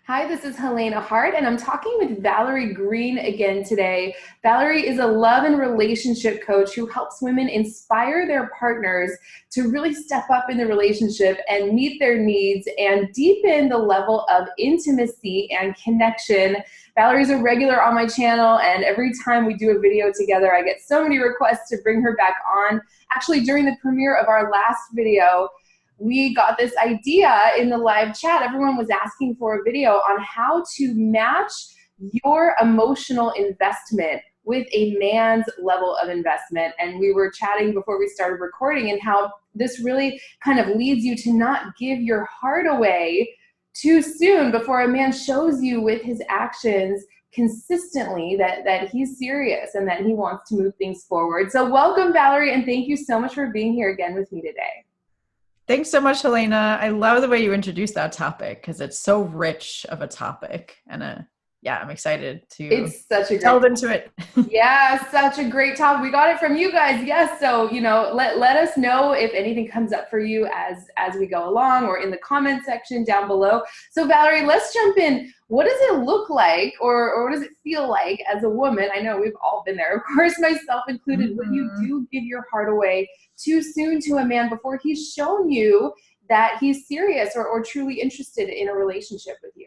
Hi, this is Helena Hart, and I'm talking with Valerie Greene again today. Valerie is a love and relationship coach who helps women inspire their partners to really step up in the relationship and meet their needs and deepen the level of intimacy and connection. Valerie's a regular on my channel, and every time we do a video together, I get so many requests to bring her back on. Actually, during the premiere of our last video, we got this idea in the live chat. Everyone was asking for a video on how to match your emotional investment with a man's level of investment. And we were chatting before we started recording and how this really kind of leads you to not give your heart away too soon before a man shows you with his actions consistently that he's serious and that he wants to move things forward. So welcome, Valerie, and thank you so much for being here again with me today. Thanks so much, Helena. I love the way you introduced that topic because it's so rich of a topic. And I'm excited to delve into it. Yeah, such a great topic. We got it from you guys. Yes. So, let us know if anything comes up for you as we go along or in the comment section down below. So Valerie, let's jump in. What does it look like or what does it feel like as a woman? I know we've all been there, of course, myself included, when you do give your heart away too soon to a man before he's shown you that he's serious or truly interested in a relationship with you?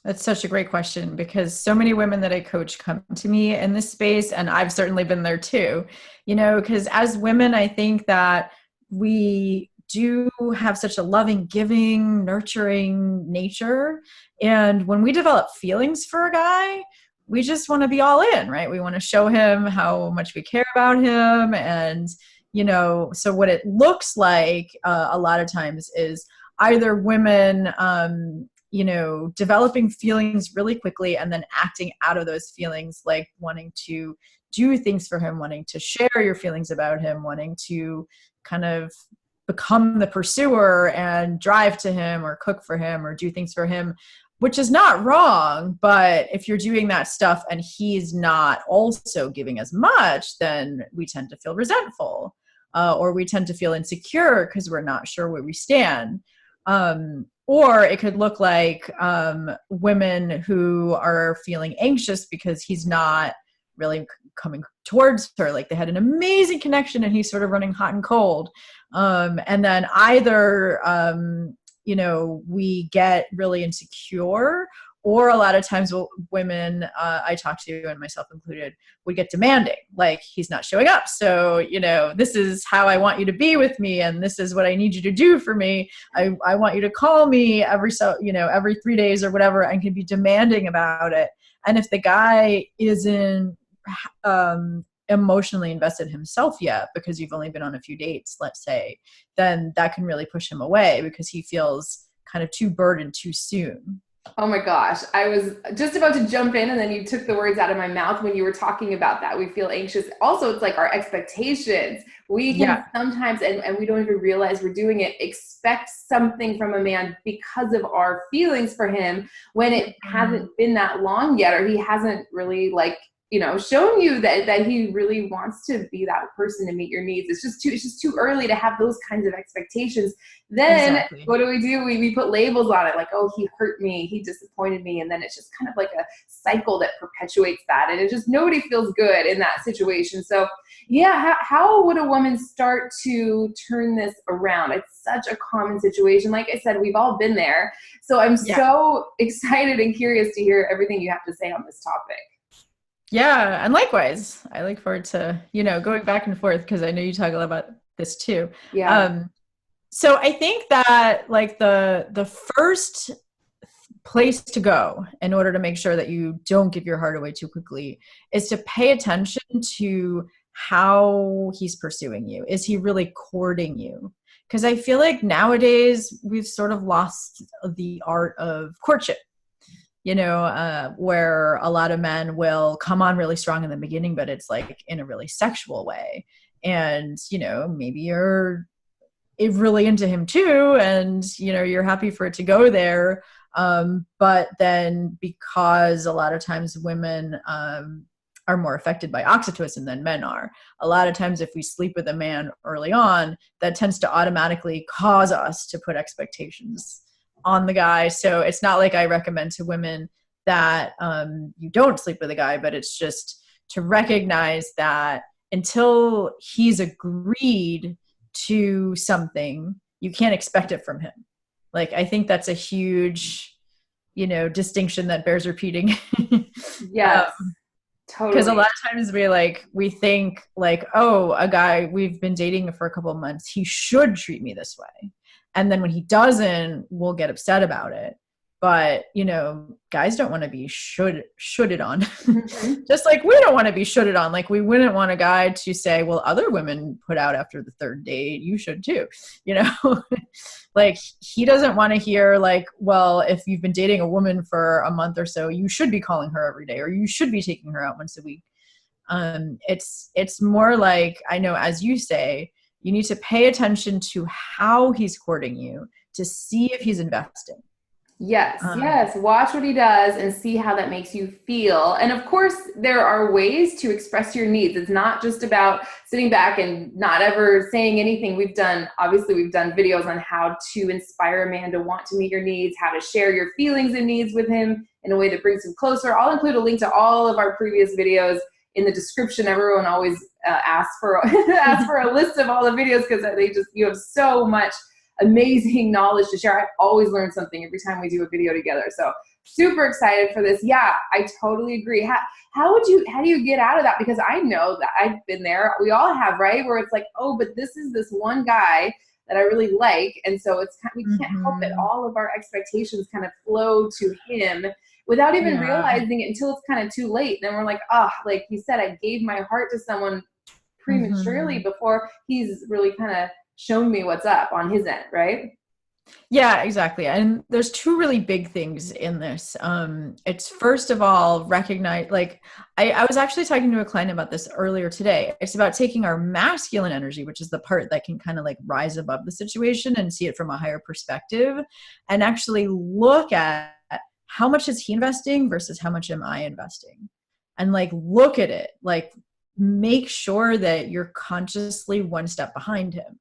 That's such a great question because so many women that I coach come to me in this space, and I've certainly been there too, because as women, I think that we do have such a loving, giving, nurturing nature. And when we develop feelings for a guy, we just want to be all in, right? We want to show him how much we care about him. And, so what it looks like a lot of times is either women, developing feelings really quickly and then acting out of those feelings, like wanting to do things for him, wanting to share your feelings about him, wanting to kind of become the pursuer and drive to him or cook for him or do things for him, which is not wrong. But if you're doing that stuff and he's not also giving as much, then we tend to feel resentful or we tend to feel insecure because we're not sure where we stand. Or it could look like women who are feeling anxious because he's not really coming towards her. Like they had an amazing connection and he's sort of running hot and cold. And then either, we get really insecure, or a lot of times women I talk to, and myself included, would get demanding, like he's not showing up. So, this is how I want you to be with me. And this is what I need you to do for me. I want you to call me every 3 days or whatever, and can be demanding about it. And if the guy isn't emotionally invested himself yet, because you've only been on a few dates, let's say, then that can really push him away because he feels kind of too burdened too soon. Oh my gosh, I was just about to jump in and then you took the words out of my mouth when you were talking about that. We feel anxious. Also, it's like our expectations. We can sometimes, and we don't even realize we're doing it, expect something from a man because of our feelings for him when it hasn't been that long yet, or he hasn't really shown you that he really wants to be that person to meet your needs. It's just too early to have those kinds of expectations. Then What do? We put labels on it, like, oh, he hurt me, he disappointed me. And then it's just kind of like a cycle that perpetuates that. And nobody feels good in that situation. So yeah, how would a woman start to turn this around? It's such a common situation. Like I said, we've all been there. So I'm so excited and curious to hear everything you have to say on this topic. Yeah. And likewise, I look forward to, going back and forth because I know you talk a lot about this too. Yeah. So I think that like the first place to go in order to make sure that you don't give your heart away too quickly is to pay attention to how he's pursuing you. Is he really courting you? Because I feel like nowadays we've sort of lost the art of courtship. Where a lot of men will come on really strong in the beginning, but it's like in a really sexual way. And, maybe you're really into him too. And, you're happy for it to go there. But then because a lot of times women are more affected by oxytocin than men are. A lot of times if we sleep with a man early on, that tends to automatically cause us to put expectations on the guy. So it's not like I recommend to women that you don't sleep with a guy, but it's just to recognize that until he's agreed to something, you can't expect it from him. Like, I think that's a huge, distinction that bears repeating. Yes, totally. Because a lot of times we think like, oh, a guy we've been dating for a couple of months, he should treat me this way. And then when he doesn't, we'll get upset about it. But, guys don't want to be shoulded on. Mm-hmm. Just like we don't want to be shoulded on. Like, we wouldn't want a guy to say, well, other women put out after the third date, you should too. Like, he doesn't want to hear like, well, if you've been dating a woman for a month or so, you should be calling her every day, or you should be taking her out once a week. It's more like, I know, as you say, you need to pay attention to how he's courting you to see if he's investing. Yes. Watch what he does and see how that makes you feel. And of course, there are ways to express your needs. It's not just about sitting back and not ever saying anything. We've done videos on how to inspire a man to want to meet your needs, how to share your feelings and needs with him in a way that brings him closer. I'll include a link to all of our previous videos in the description. Everyone always asks for a list of all the videos because you have so much amazing knowledge to share. I always learn something every time we do a video together. So super excited for this. Yeah, I totally agree. How do you get out of that? Because I know that I've been there. We all have, right? Where it's like, oh, but this is this one guy that I really like. And so we can't help it. All of our expectations kind of flow to him without even realizing it until it's kind of too late. Then we're like, like you said, I gave my heart to someone prematurely before he's really kind of shown me what's up on his end, right? Yeah, exactly. And there's two really big things in this. It's first of all, recognize, like, I was actually talking to a client about this earlier today. It's about taking our masculine energy, which is the part that can kind of like rise above the situation and see it from a higher perspective, and actually look at how much is he investing versus how much am I investing? And like, look at it, like, make sure that you're consciously one step behind him.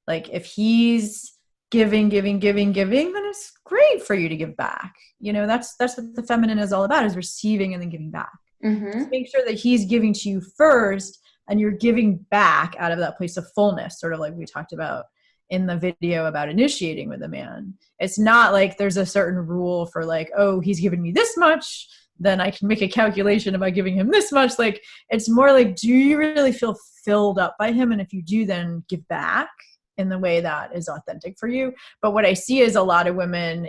Like, if he's giving, then it's great for you to give back. That's what the feminine is all about, is receiving and then giving back. Just make sure that he's giving to you first and you're giving back out of that place of fullness, sort of like we talked about in the video about initiating with a man. It's not like there's a certain rule for like, oh, he's giving me this much, then I can make a calculation about giving him this much. Like, it's more like, do you really feel filled up by him? And if you do, then give back in the way that is authentic for you. But what I see is a lot of women,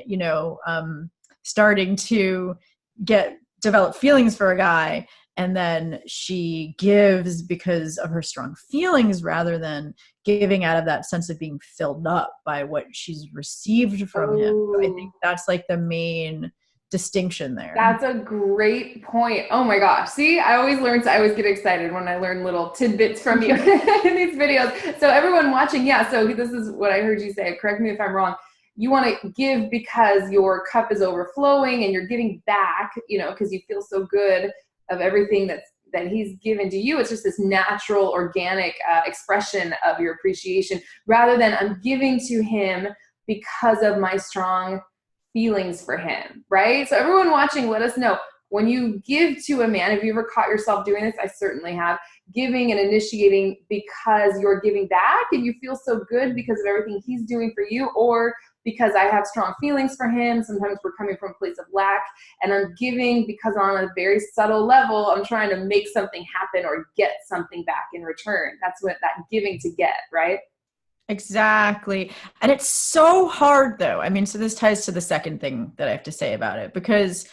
starting to develop feelings for a guy, and then she gives because of her strong feelings rather than giving out of that sense of being filled up by what she's received from him. So I think that's like the main distinction there. That's a great point. Oh my gosh. See, I always get excited when I learn little tidbits from you in these videos. So everyone watching, so this is what I heard you say. Correct me if I'm wrong. You want to give because your cup is overflowing and you're giving back, because you feel so good of everything that he's given to you. It's just this natural, organic expression of your appreciation, rather than I'm giving to him because of my strong feelings for him, right? So everyone watching, let us know, when you give to a man, have you ever caught yourself doing this? I certainly have. Giving and initiating because you're giving back and you feel so good because of everything he's doing for you, or because I have strong feelings for him. Sometimes we're coming from a place of lack, and I'm giving because on a very subtle level, I'm trying to make something happen or get something back in return. That's what that giving to get, right? Exactly. And it's so hard though. I mean, so this ties to the second thing that I have to say about it, because,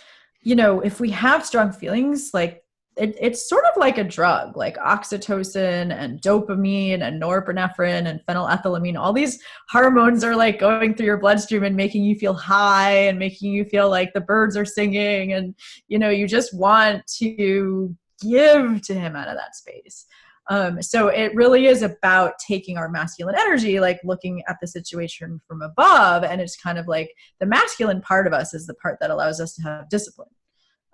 if we have strong feelings, like it's sort of like a drug, like oxytocin and dopamine and norepinephrine and phenylethylamine. All these hormones are like going through your bloodstream and making you feel high and making you feel like the birds are singing. And, you just want to give to him out of that space. So it really is about taking our masculine energy, like looking at the situation from above. And it's kind of like the masculine part of us is the part that allows us to have discipline.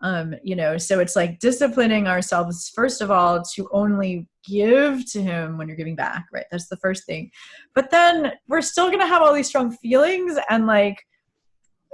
So it's like disciplining ourselves, first of all, to only give to him when you're giving back, right? That's the first thing. But then we're still going to have all these strong feelings, and like,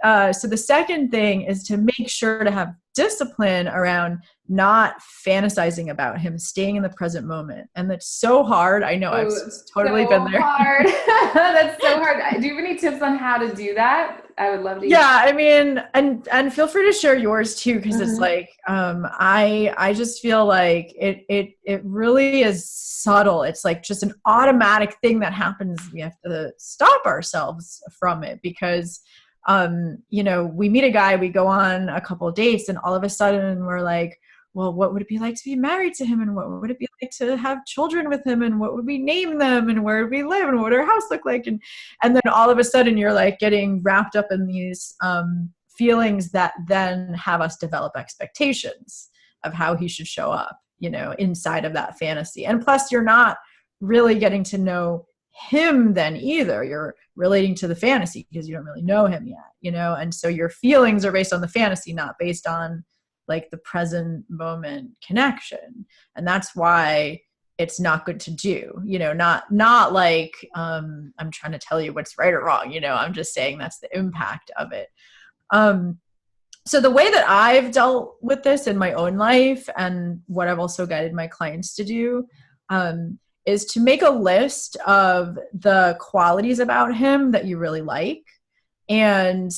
so the second thing is to make sure to have discipline around not fantasizing about him, staying in the present moment. And that's so hard. I know I've totally been there. Hard. That's so hard. Do you have any tips on how to do that? I would love to. Yeah, I mean, and feel free to share yours too, because it's like I just feel like it really is subtle. It's like just an automatic thing that happens. We have to stop ourselves from it because we meet a guy, we go on a couple of dates, and all of a sudden we're like, well, what would it be like to be married to him? And what would it be like to have children with him? And what would we name them? And where would we live? And what would our house look like? And then all of a sudden you're like getting wrapped up in these feelings that then have us develop expectations of how he should show up, inside of that fantasy. And plus you're not really getting to know him then either. You're relating to the fantasy because you don't really know him yet, and so your feelings are based on the fantasy, not based on like the present moment connection. And that's why it's not good to do, not like I'm trying to tell you what's right or wrong, I'm just saying that's the impact of it. So the way that I've dealt with this in my own life and what I've also guided my clients to do is to make a list of the qualities about him that you really like and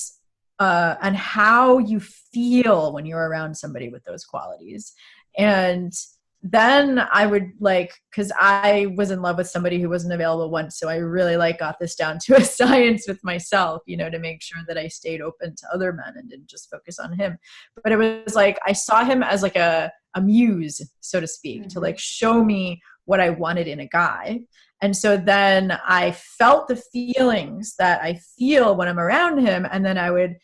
how you feel when you're around somebody with those qualities. And then I would because I was in love with somebody who wasn't available once. So I really got this down to a science with myself, to make sure that I stayed open to other men and didn't just focus on him. But it was I saw him as a muse, so to speak, to show me what I wanted in a guy. And so then I felt the feelings that I feel when I'm around him. And then I would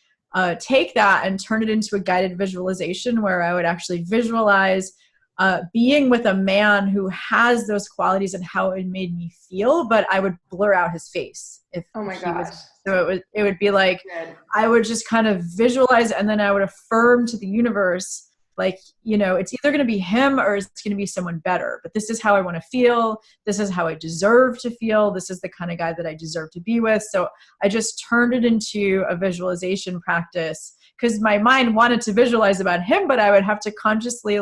take that and turn it into a guided visualization where I would actually visualize being with a man who has those qualities and how it made me feel, but I would blur out his face. Oh my gosh. So it would be like, I would just kind of visualize, and then I would affirm to the universe, it's either going to be him or it's going to be someone better, but this is how I want to feel. This is how I deserve to feel. This is the kind of guy that I deserve to be with. So I just turned it into a visualization practice because my mind wanted to visualize about him, but I would have to consciously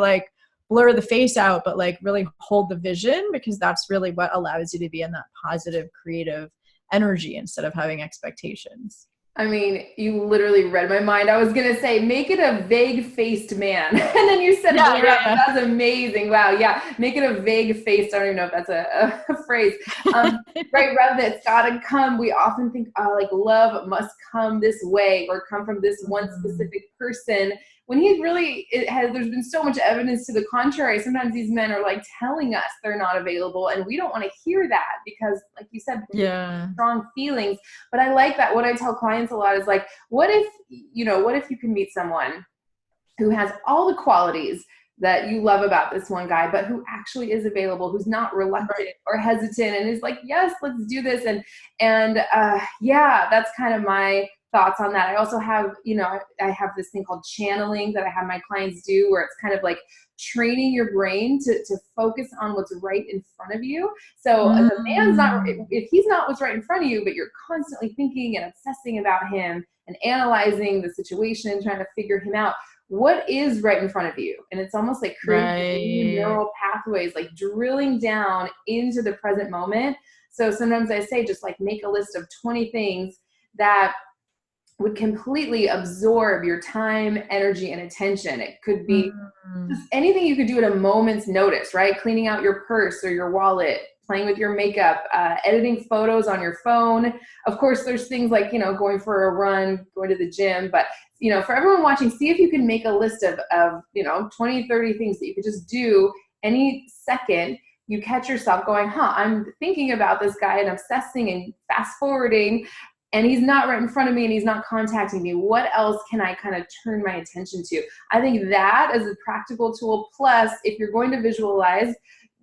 blur the face out, but really hold the vision, because that's really what allows you to be in that positive, creative energy instead of having expectations. I mean, you literally read my mind. I was going to say, make it a vague-faced man. And then you said, that's amazing. Wow, yeah. Make it a vague-faced. I don't even know if that's a phrase. Right, rather than it's got to come. We often think, love must come this way or come from this one specific person. When there's been so much evidence to the contrary. Sometimes these men are telling us they're not available, and we don't want to hear that because, like you said, strong feelings. But I like that. What I tell clients a lot is what if you can meet someone who has all the qualities that you love about this one guy, but who actually is available, who's not reluctant or hesitant, and is yes, let's do this. And that's kind of my thoughts on that. I also have, I have this thing called channeling that I have my clients do, where it's kind of training your brain to focus on what's right in front of you. So if a man's if he's not what's right in front of you, but you're constantly thinking and obsessing about him and analyzing the situation, trying to figure him out, what is right in front of you? And it's almost creating neural pathways, drilling down into the present moment. So sometimes I say, just make a list of 20 things that would completely absorb your time, energy, and attention. It could be just anything you could do at a moment's notice, right? Cleaning out your purse or your wallet, playing with your makeup, editing photos on your phone. Of course, there's things going for a run, going to the gym, but for everyone watching, see if you can make a list of 20, 30 things that you could just do any second. You catch yourself going, I'm thinking about this guy and obsessing and fast forwarding, and he's not right in front of me and he's not contacting me. What else can I kind of turn my attention to? I think that is a practical tool. Plus, if you're going to visualize,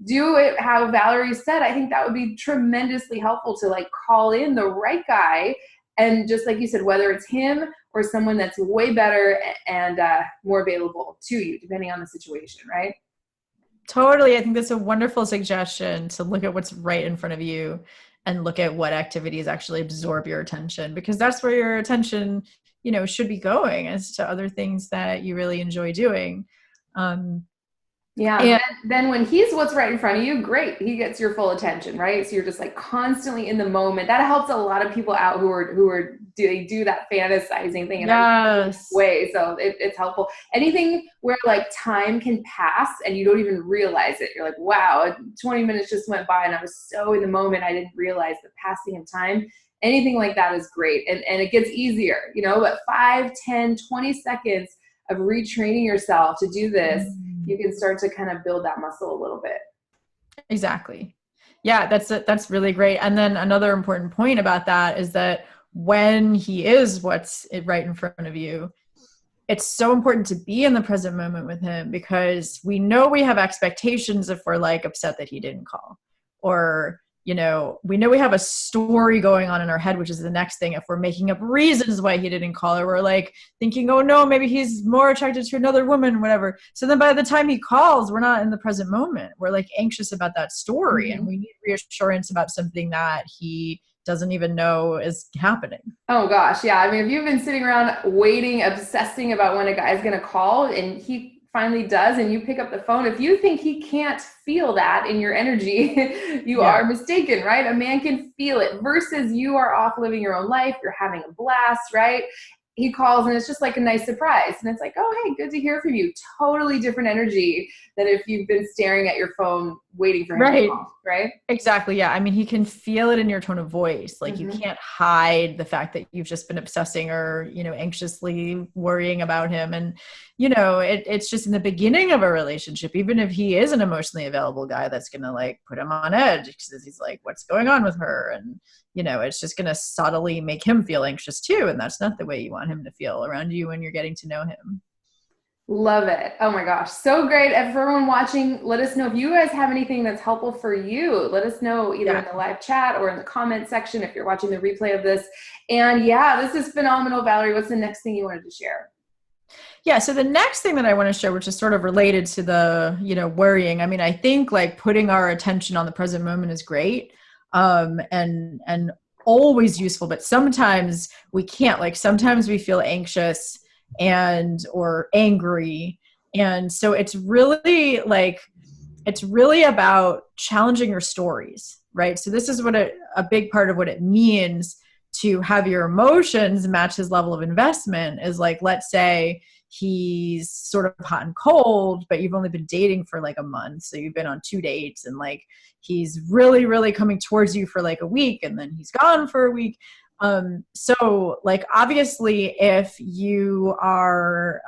do it how Valerie said. I think that would be tremendously helpful to call in the right guy. And just like you said, whether it's him or someone that's way better and more available to you, depending on the situation, right? Totally. I think that's a wonderful suggestion, to look at what's right in front of you and look at what activities actually absorb your attention, because that's where your attention should be going as to other things that you really enjoy doing. Yeah. And Then when he's what's right in front of you, great. He gets your full attention, right? So you're just like constantly in the moment. That helps a lot of people out they do that fantasizing thing in a yes. way. So it's helpful. Anything where like time can pass and you don't even realize it. You're like, wow, 20 minutes just went by and I was so in the moment. I didn't realize the passing of time. Anything like that is great. And it gets easier, but 5, 10, 20 seconds of retraining yourself to do this, you can start to kind of build that muscle a little bit. Exactly. Yeah, that's really great. And then another important point about that is that when he is what's right in front of you, it's so important to be in the present moment with him, because we know we have expectations if we're like upset that he didn't call, or we know we have a story going on in our head, which is the next thing. If we're making up reasons why he didn't call, or we're like thinking, oh no, maybe he's more attracted to another woman, whatever. So then by the time he calls, we're not in the present moment. We're like anxious about that story, and we need reassurance about something that he doesn't even know is happening. Oh gosh, yeah. I mean, if you've been sitting around waiting, obsessing about when a guy's going to call and he finally does, and you pick up the phone, if you think he can't feel that in your energy, you are mistaken, right? A man can feel it, versus you are off living your own life. You're having a blast, right? He calls and it's just like a nice surprise. And it's like, oh, hey, good to hear from you. Totally different energy than if you've been staring at your phone waiting for him to call, right? Exactly. Yeah. I mean, he can feel it in your tone of voice. Like you can't hide the fact that you've just been obsessing or, anxiously worrying about him. And, it's just in the beginning of a relationship, even if he is an emotionally available guy, that's going to like put him on edge, because he's like, what's going on with her? And, it's just going to subtly make him feel anxious too. And that's not the way you want him to feel around you when you're getting to know him. Love it. Oh my gosh. So great. And for everyone watching, let us know if you guys have anything that's helpful for you. Let us know either in the live chat or in the comment section if you're watching the replay of this. And yeah, this is phenomenal. Valerie, what's the next thing you wanted to share? Yeah. So the next thing that I want to share, which is sort of related to the, worrying. I mean, I think like putting our attention on the present moment is great. And always useful, but sometimes we can't. Like sometimes we feel anxious or angry. And so it's really about challenging your stories, right? So this is what a big part of what it means to have your emotions match his level of investment is like, let's say he's sort of hot and cold, but you've only been dating for like a month. So you've been on 2 dates and like, he's really, really coming towards you for like a week and then he's gone for a week. So like, obviously if you are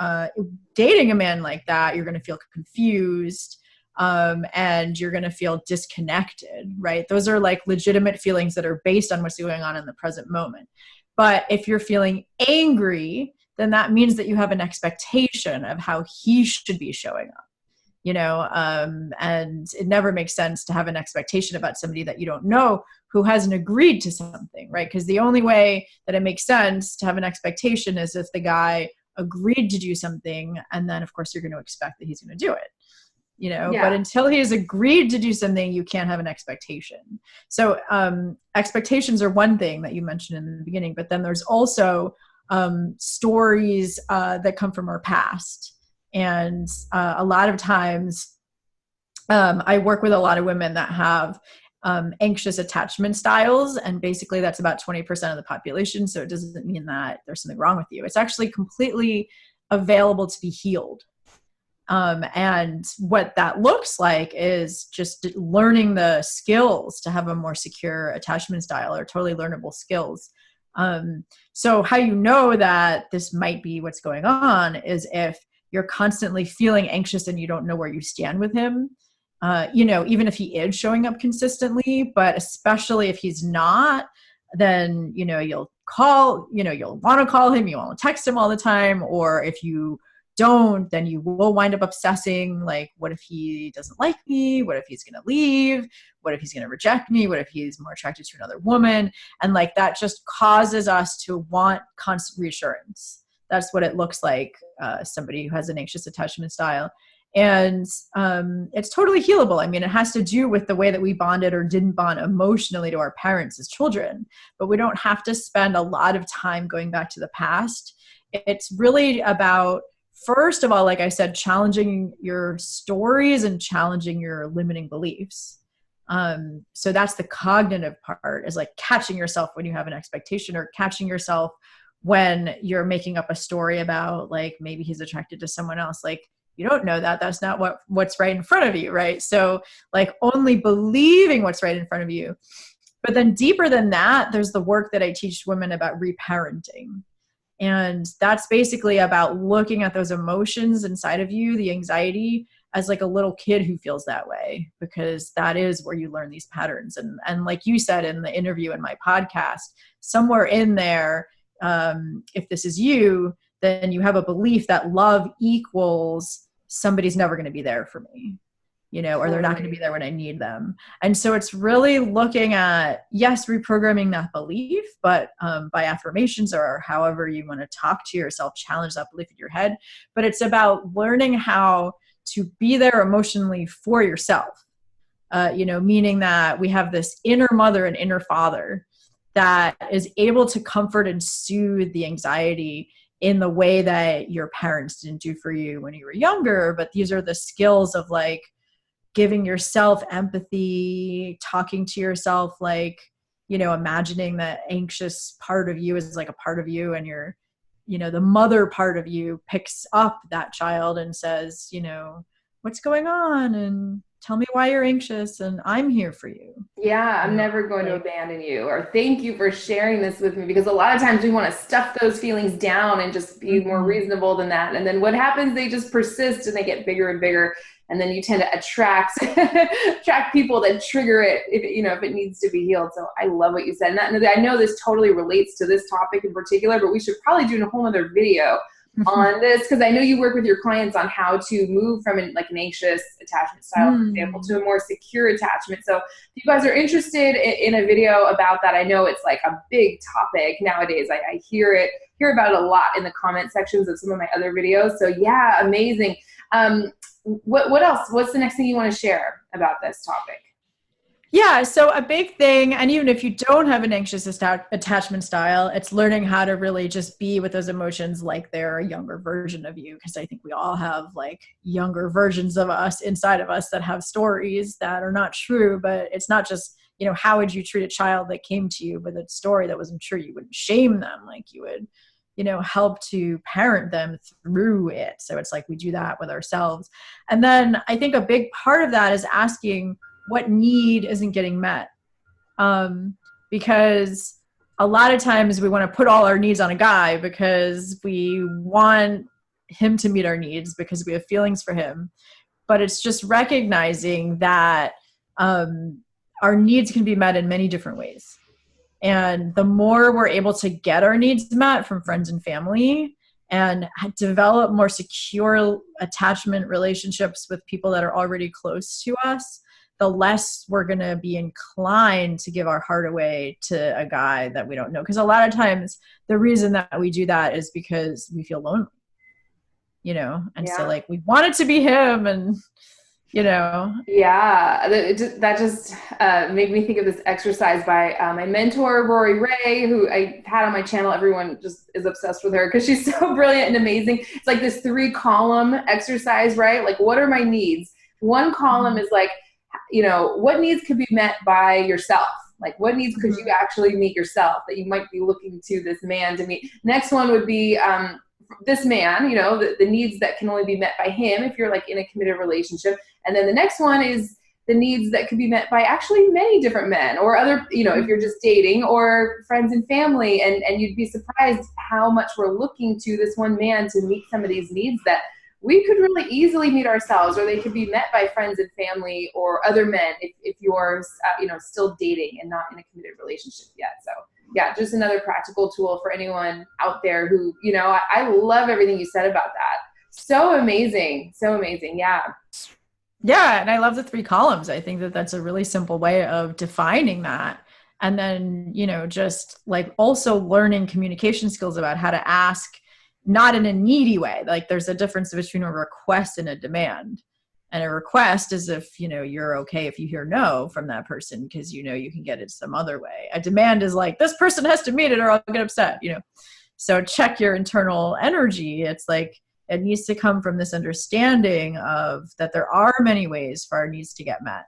dating a man like that, you're going to feel confused. And you're going to feel disconnected, right? Those are like legitimate feelings that are based on what's going on in the present moment. But if you're feeling angry, then that means that you have an expectation of how he should be showing up, and it never makes sense to have an expectation about somebody that you don't know who hasn't agreed to something, right? Because the only way that it makes sense to have an expectation is if the guy agreed to do something, and then of course you're going to expect that he's going to do it. But until he has agreed to do something, you can't have an expectation. So expectations are one thing that you mentioned in the beginning, but then there's also stories that come from our past. And a lot of times I work with a lot of women that have anxious attachment styles. And basically that's about 20% of the population. So it doesn't mean that there's something wrong with you. It's actually completely available to be healed. And what that looks like is just learning the skills to have a more secure attachment style, or totally learnable skills. So how you know that this might be what's going on is if you're constantly feeling anxious and you don't know where you stand with him, even if he is showing up consistently, but especially if he's not, then, you'll call, you'll want to call him, you want to text him all the time. Or if you don't, then you will wind up obsessing, like, what if he doesn't like me? What if he's going to leave? What if he's going to reject me? What if he's more attracted to another woman? And like, that just causes us to want constant reassurance. That's what it looks like, somebody who has an anxious attachment style. And it's totally healable. I mean, it has to do with the way that we bonded or didn't bond emotionally to our parents as children, but we don't have to spend a lot of time going back to the past. It's really about, first of all, like I said, challenging your stories and challenging your limiting beliefs. So that's the cognitive part, is like catching yourself when you have an expectation, or catching yourself when you're making up a story about, like, maybe he's attracted to someone else. Like, you don't know that. That's not what's right in front of you, right? So like only believing what's right in front of you. But then deeper than that, there's the work that I teach women about reparenting. And that's basically about looking at those emotions inside of you, the anxiety, as like a little kid who feels that way, because that is where you learn these patterns. And like you said in the interview in my podcast, somewhere in there, if this is you, then you have a belief that love equals somebody's never going to be there for me, or they're not going to be there when I need them. And so it's really looking at, yes, reprogramming that belief, but by affirmations or however you want to talk to yourself, challenge that belief in your head. But it's about learning how to be there emotionally for yourself, meaning that we have this inner mother and inner father that is able to comfort and soothe the anxiety in the way that your parents didn't do for you when you were younger. But these are the skills of like giving yourself empathy, talking to yourself, like, imagining that anxious part of you is like a part of you, and you're, the mother part of you picks up that child and says, what's going on? And tell me why you're anxious, and I'm here for you. Yeah, I'm never going to abandon you. Or thank you for sharing this with me, because a lot of times we want to stuff those feelings down and just be more reasonable than that. And then what happens, they just persist and they get bigger and bigger. And then you tend to attract people that trigger it if it needs to be healed. So I love what you said. And I know this totally relates to this topic in particular, but we should probably do a whole other video on this, because I know you work with your clients on how to move from an anxious attachment style, for example, to a more secure attachment. So if you guys are interested in a video about that, I know it's like a big topic nowadays. I hear about it a lot in the comment sections of some of my other videos. So yeah, amazing. What else? What's the next thing you want to share about this topic? Yeah. So a big thing, and even if you don't have an anxious attachment style, it's learning how to really just be with those emotions like they're a younger version of you. Because I think we all have like younger versions of us inside of us that have stories that are not true. But it's not just, how would you treat a child that came to you with a story that wasn't true? You wouldn't shame them, like you would, help to parent them through it. So it's like we do that with ourselves. And then I think a big part of that is asking, what need isn't getting met? Because a lot of times we want to put all our needs on a guy because we want him to meet our needs because we have feelings for him. But it's just recognizing that our needs can be met in many different ways. And the more we're able to get our needs met from friends and family and develop more secure attachment relationships with people that are already close to us, the less we're going to be inclined to give our heart away to a guy that we don't know. Because a lot of times the reason that we do that is because we feel lonely, and so like we want it to be him, and Yeah, that just made me think of this exercise by my mentor, Rory Ray, who I had on my channel. Everyone just is obsessed with her because she's so brilliant and amazing. It's like this 3-column exercise, right? Like, what are my needs? One column is like, what needs could be met by yourself? Like, what needs could you actually meet yourself that you might be looking to this man to meet? Next one would be this man, the needs that can only be met by him if you're like in a committed relationship. And then the next one is the needs that could be met by actually many different men or other, if you're just dating, or friends and family. And you'd be surprised how much we're looking to this one man to meet some of these needs that we could really easily meet ourselves, or they could be met by friends and family or other men if you're, still dating and not in a committed relationship yet. So yeah, just another practical tool for anyone out there who, I love everything you said about that. So amazing. So amazing. Yeah. Yeah. And I love the 3 columns. I think that that's a really simple way of defining that. And then, just like also learning communication skills about how to ask not in a needy way. Like there's a difference between a request and a demand. And a request is if, you know, you're okay if you hear no from that person because you know you can get it some other way. A demand is like, this person has to meet it or I'll get upset, you know. So check your internal energy. It's like it needs to come from this understanding of that there are many ways for our needs to get met.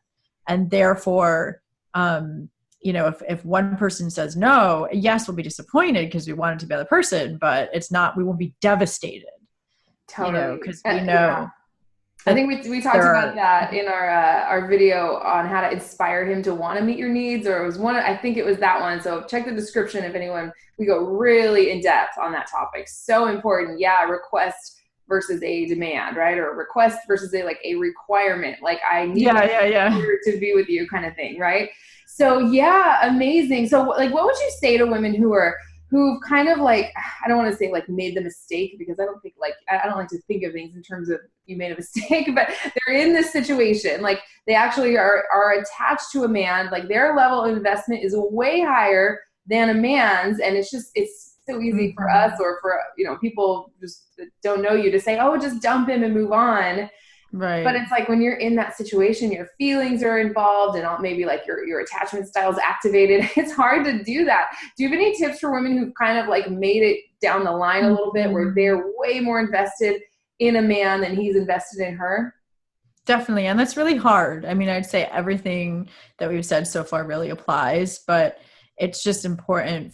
And therefore, you know, if one person says no, yes, we'll be disappointed because we want it to be the other person, but it's not, we won't be devastated. Totally. You know, because we know. Yeah. I think we talked about that in our video on how to inspire him to want to meet your needs, or it was one, I think it was that one. So check the description if anyone, we go really in depth on that topic. So important. Yeah. Request versus a demand, right? Or a request versus a requirement. Like I need to be with you kind of thing. Right. So yeah, amazing. So like, what would you say to women who've kind of like, I don't want to say like made the mistake, because I don't think like, I don't like to think of things in terms of you made a mistake, but they're in this situation. Like they actually are attached to a man, like their level of investment is way higher than a man's. And it's so easy for us, or for, you know, people just that don't know you to say, oh, just dump him and move on. Right. But it's like when you're in that situation, your feelings are involved and maybe like your attachment style is activated. It's hard to do that. Do you have any tips for women who've kind of like made it down the line a little bit, where they're way more invested in a man than he's invested in her? Definitely. And that's really hard. I mean, I'd say everything that we've said so far really applies, but it's just important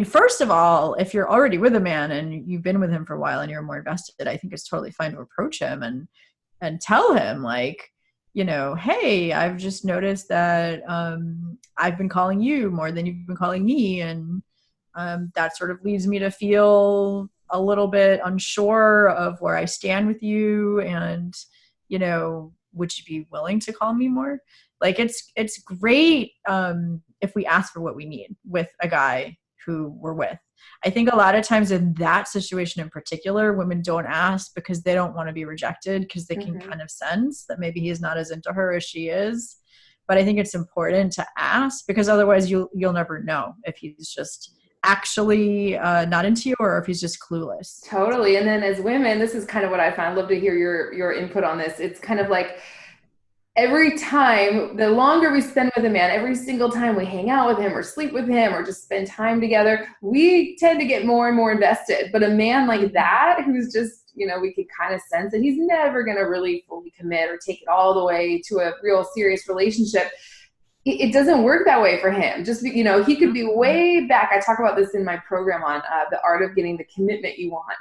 first of all, if you're already with a man and you've been with him for a while and you're more invested, I think it's totally fine to approach him and tell him, like, you know, hey, I've just noticed that I've been calling you more than you've been calling me. And that sort of leads me to feel a little bit unsure of where I stand with you. And, you know, would you be willing to call me more? Like, it's great if we ask for what we need with a guy who we're with. I think a lot of times in that situation in particular, women don't ask because they don't want to be rejected, because they can kind of sense that maybe he's not as into her as she is. But I think it's important to ask, because otherwise you'll never know if he's just actually not into you or if he's just clueless. Totally. And then as women, this is kind of what I find. I'd love to hear your input on this. It's kind of like, every time, the longer we spend with a man, every single time we hang out with him or sleep with him or just spend time together, we tend to get more and more invested. But a man like that, who's just, you know, we could kind of sense that he's never going to really fully commit or take it all the way to a real serious relationship, it doesn't work that way for him. Just, you know, he could be way back. I talk about this in my program on the art of getting the commitment you want.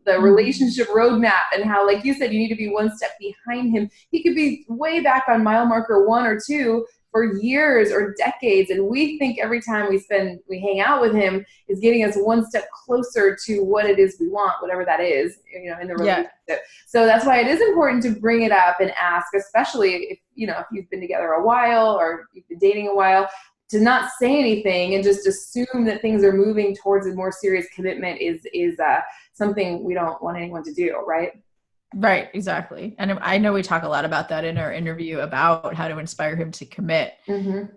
The relationship roadmap, and how, like you said, you need to be one step behind him. He could be way back on mile marker 1 or 2 for years or decades. And we think every time we hang out with him is getting us one step closer to what it is we want, whatever that is, you know, in the relationship. Yeah. So that's why it is important to bring it up and ask, especially if, you know, if you've been together a while or you've been dating a while, to not say anything and just assume that things are moving towards a more serious commitment is something we don't want anyone to do, right? Right, exactly. And I know we talk a lot about that in our interview about how to inspire him to commit. You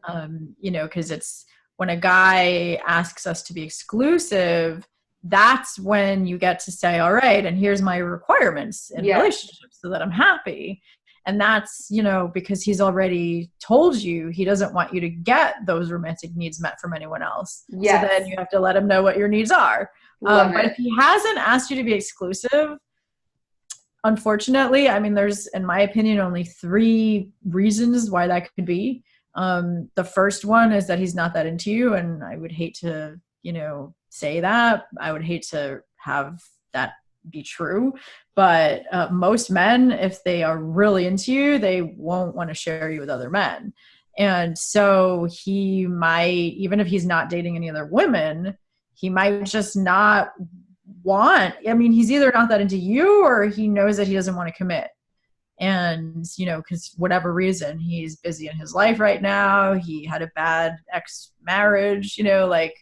know, because it's when a guy asks us to be exclusive, that's when you get to say, all right, and here's my requirements in relationships so that I'm happy. And that's, you know, because he's already told you he doesn't want you to get those romantic needs met from anyone else. Yes. So then you have to let him know what your needs are. But if he hasn't asked you to be exclusive, unfortunately, I mean, there's, in my opinion, only 3 reasons why that could be. The first one is that he's not that into you. And I would hate to, you know, say that. I would hate to have that be true. But most men, if they are really into you, they won't want to share you with other men. And so he might, even if he's not dating any other women, he might just not want, I mean, he's either not that into you or he knows that he doesn't want to commit. And, you know, because whatever reason, he's busy in his life right now. He had a bad ex-marriage, you know, like,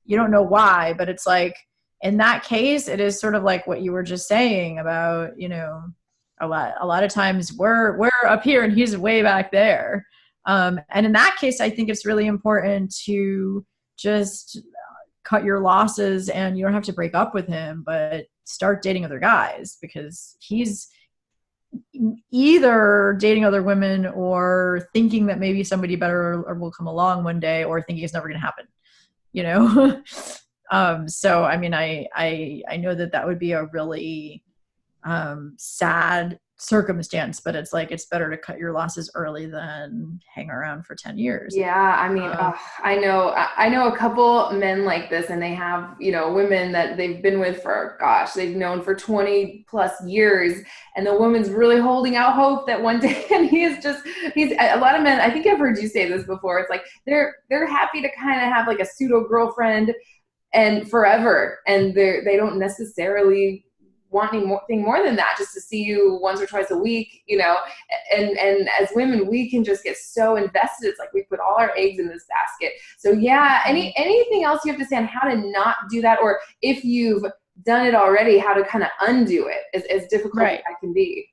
you don't know why, but it's like, in that case, it is sort of like what you were just saying about, you know, a lot of times we're up here and he's way back there. And in that case, I think it's really important to just cut your losses, and you don't have to break up with him, but start dating other guys, because he's either dating other women or thinking that maybe somebody better or will come along one day, or thinking it's never going to happen, you know? So, I mean, I know that would be a really sad circumstance, but it's like, it's better to cut your losses early than hang around for 10 years. Yeah, I mean, I know a couple men like this, and they have, you know, women that they've been with for, gosh, they've known for 20 plus years, and the woman's really holding out hope that one day, and he's a lot of men, I think I've heard you say this before, it's like they're happy to kind of have like a pseudo girlfriend and forever, and they don't necessarily want anything more than that, just to see you once or twice a week, you know. And as women, we can just get so invested. It's like we put all our eggs in this basket. So yeah, anything else you have to say on how to not do that, or if you've done it already, how to kind of undo it, as difficult as that can be?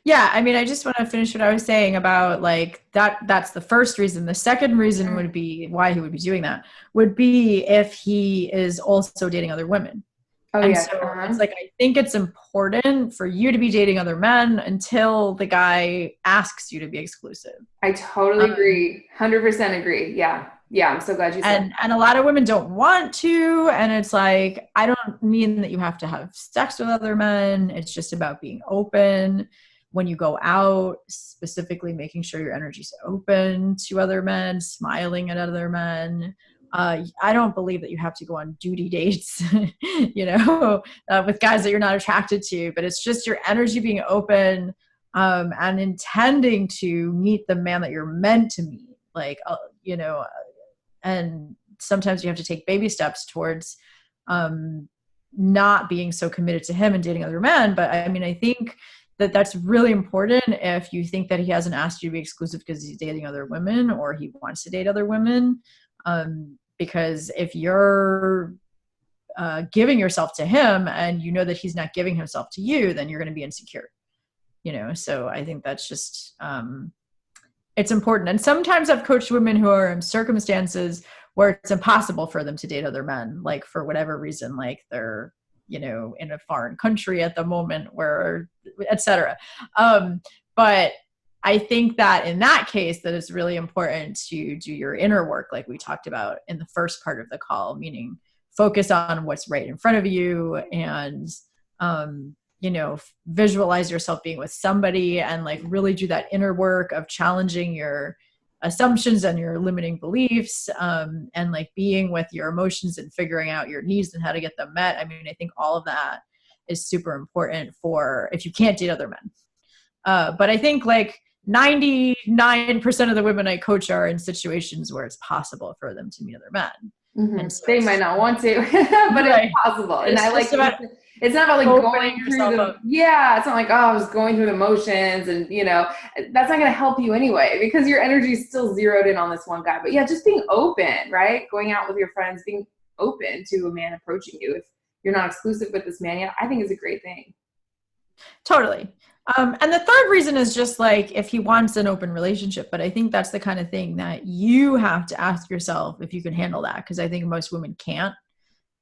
Yeah, I mean, I just want to finish what I was saying about like that's the first reason. The second reason would be why he would be doing that would be if he is also dating other women. Oh, and yeah. so it's like, I think it's important for you to be dating other men until the guy asks you to be exclusive. I totally agree. 100% agree. Yeah. Yeah. I'm so glad you said. And a lot of women don't want to. And it's like, I don't mean that you have to have sex with other men. It's just about being open when you go out, specifically making sure your energy's open to other men, smiling at other men. I don't believe that you have to go on duty dates, you know, with guys that you're not attracted to, but it's just your energy being open, and intending to meet the man that you're meant to meet. Like, you know, and sometimes you have to take baby steps towards, not being so committed to him and dating other men. But I mean, I think that's really important if you think that he hasn't asked you to be exclusive because he's dating other women or he wants to date other women. Because if you're giving yourself to him and you know that he's not giving himself to you, then you're going to be insecure, you know? So I think that's just, it's important. And sometimes I've coached women who are in circumstances where it's impossible for them to date other men, like for whatever reason, like they're, you know, in a foreign country at the moment, where, et cetera. But I think that in that case, that it's really important to do your inner work, like we talked about in the first part of the call, meaning focus on what's right in front of you, and, you know, visualize yourself being with somebody, and like really do that inner work of challenging your assumptions and your limiting beliefs, and like being with your emotions and figuring out your needs and how to get them met. I mean, I think all of that is super important for if you can't date other men. But I think like 99% of the women I coach are in situations where it's possible for them to meet other men. Mm-hmm. And so they might not want to, but it's possible. And I like it's not about like going through it's not like, oh, I was going through the motions, and you know, that's not going to help you anyway, because your energy is still zeroed in on this one guy. But yeah, just being open, right? Going out with your friends, being open to a man approaching you. If you're not exclusive with this man yet, I think is a great thing. Totally. And the third reason is just like if he wants an open relationship, but I think that's the kind of thing that you have to ask yourself if you can handle that, because I think most women can't.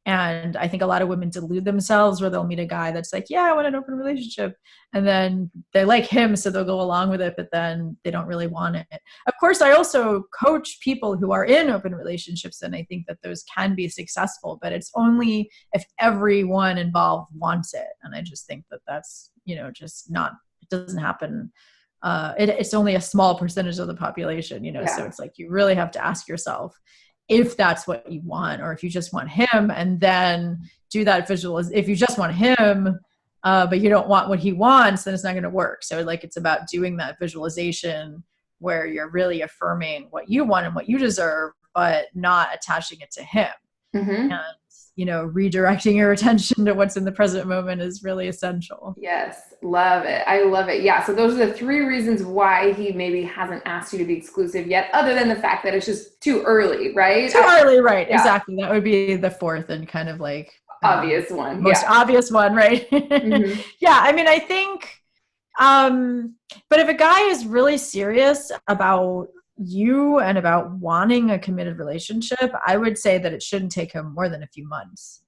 And I think a lot of women delude themselves where they'll meet a guy that's like, yeah, I want an open relationship. And then they like him, so they'll go along with it, but then they don't really want it. Of course, I also coach people who are in open relationships, and I think that those can be successful, but it's only if everyone involved wants it. And I just think that that's, you know, just not, it doesn't happen. It's only a small percentage of the population, you know, so it's like you really have to ask yourself if that's what you want, or if you just want him, and then do that if you just want him, but you don't want what he wants, then it's not going to work. So like, it's about doing that visualization where you're really affirming what you want and what you deserve, but not attaching it to him. Mm-hmm. And, you know, redirecting your attention to what's in the present moment is really essential. Yes. Love it. I love it. Yeah. So those are the 3 reasons why he maybe hasn't asked you to be exclusive yet, other than the fact that it's just too early, right? Too early. Right. Yeah. Exactly. That would be the 4th and kind of like obvious one. Most obvious one. Right. Mm-hmm. Yeah. I mean, I think, but if a guy is really serious about you and about wanting a committed relationship, I would say that it shouldn't take him more than a few months.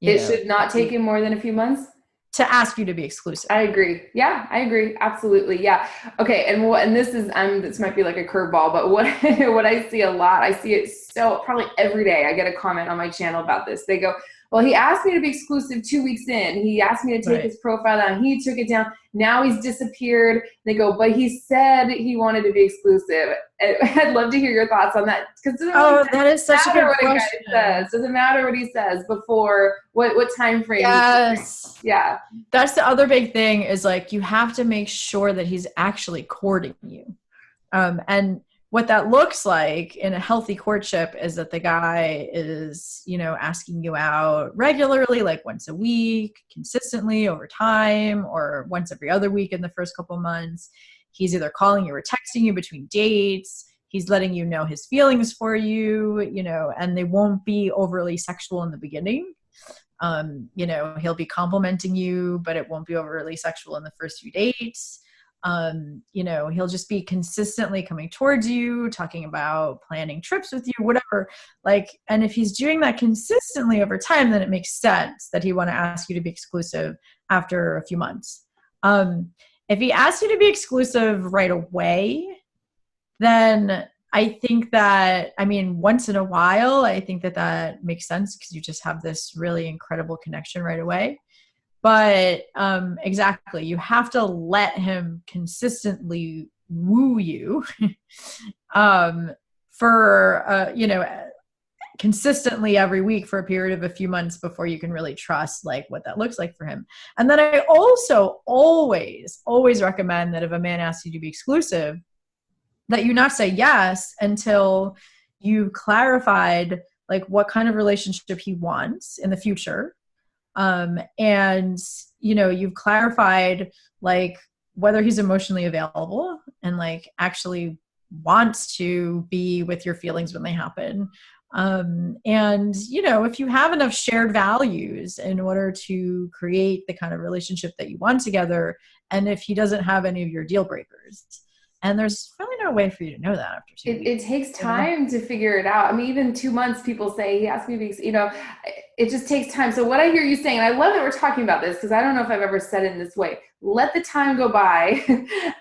you It know, should not take him more than a few months. to ask you to be exclusive. I agree. Yeah, I agree. Absolutely. Yeah. Okay. And this is, this might be like a curveball, but what, what I see a lot, I see it so probably every day. I get a comment on my channel about this. They go, well, he asked me to be exclusive 2 weeks in. He asked me to take his profile down. He took it down. Now he's disappeared. They go, but he said he wanted to be exclusive. I'd love to hear your thoughts on that. Because that is such a good question. Does it matter what he says before what time frame? Yes. Yeah. That's the other big thing is like, you have to make sure that he's actually courting you. And what that looks like in a healthy courtship is that the guy is, you know, asking you out regularly, like once a week, consistently over time, or once every other week in the first couple months. He's either calling you or texting you between dates. He's letting you know his feelings for you, you know, and they won't be overly sexual in the beginning. You know, he'll be complimenting you, but it won't be overly sexual in the first few dates. You know, he'll just be consistently coming towards you, talking about planning trips with you, whatever. Like, and if he's doing that consistently over time, then it makes sense that he want to ask you to be exclusive after a few months. If he asks you to be exclusive right away, then I think that, I mean, once in a while, I think that that makes sense because you just have this really incredible connection right away. But exactly, you have to let him consistently woo you for, you know, consistently every week for a period of a few months before you can really trust like what that looks like for him. And then I also always recommend that if a man asks you to be exclusive, that you not say yes until you've clarified like what kind of relationship he wants in the future. And, you know, you've clarified like whether he's emotionally available and like actually wants to be with your feelings when they happen. And, you know, if you have enough shared values in order to create the kind of relationship that you want together, and if he doesn't have any of your deal breakers. And there's really no way for you to know that after 2 weeks. It takes time to figure it out. I mean, even 2 months, people say, he asked me to be, you know, it just takes time. So what I hear you saying, and I love that we're talking about this because I don't know if I've ever said it in this way. Let the time go by